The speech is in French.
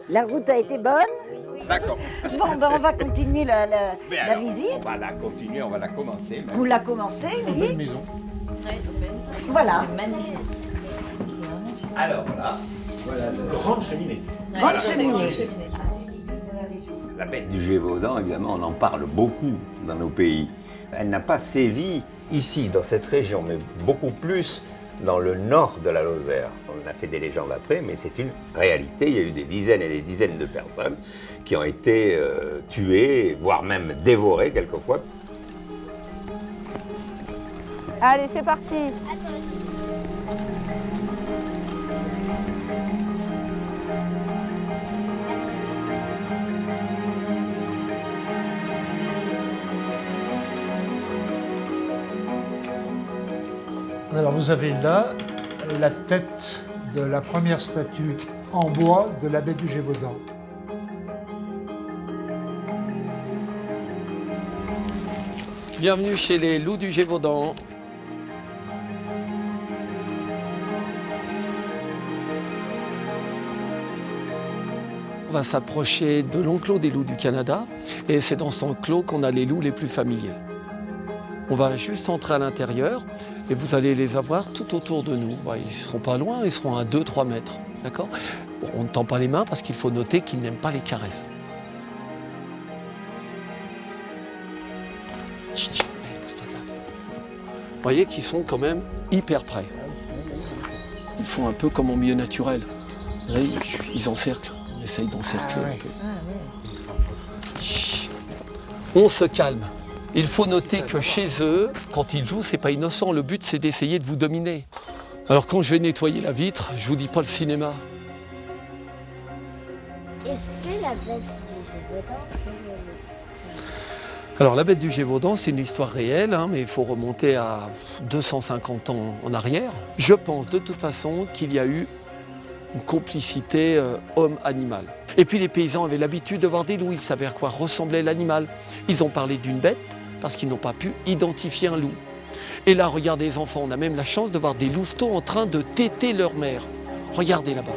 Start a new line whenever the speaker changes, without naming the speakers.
La route a été bonne?
D'accord.
Bon, ben on va continuer la
Mais alors,
visite.
On va la continuer, on va la commencer. même.
Vous la commencez, oui?
Maison.
Voilà.
Magnifique.
Alors voilà.
Grande cheminée.
Grande cheminée.
La bête du Gévaudan, évidemment, on en parle beaucoup dans nos pays. Elle n'a pas sévi ici, dans cette région, mais beaucoup plus dans le nord de la Lozère. On a fait des légendes après, mais c'est une réalité. Il y a eu des dizaines et des dizaines de personnes qui ont été tuées, voire même dévorées quelquefois.
Allez, c'est parti.
Alors vous avez là la tête de la première statue en bois de la bête du Gévaudan.
Bienvenue chez les loups du Gévaudan. On va s'approcher de l'enclos des loups du Canada et c'est dans cet enclos qu'on a les loups les plus familiers. On va juste entrer à l'intérieur et vous allez les avoir tout autour de nous. Ils ne seront pas loin, ils seront à 2-3 mètres. D'accord ? Bon, on ne tend pas les mains parce qu'il faut noter qu'ils n'aiment pas les caresses. Vous voyez qu'ils sont quand même hyper près. Ils font un peu comme en milieu naturel. Là, ils encerclent. On essaye d'encercler un peu. Chut. On se calme. Il faut noter que chez eux, quand ils jouent, c'est pas innocent. Le but, c'est d'essayer de vous dominer. Alors quand je vais nettoyer la vitre, je vous dis pas le cinéma.
Est-ce que la bête du Gévaudan, c'est
Alors la bête du Gévaudan, c'est une histoire réelle, mais il faut remonter à 250 ans en arrière. Je pense de toute façon qu'il y a eu une complicité homme-animal. Et puis les paysans avaient l'habitude de voir des loups, ils savaient à quoi ressemblait l'animal. Ils ont parlé d'une bête parce qu'ils n'ont pas pu identifier un loup. Et là, regardez les enfants, on a même la chance de voir des louveteaux en train de téter leur mère. Regardez là-bas.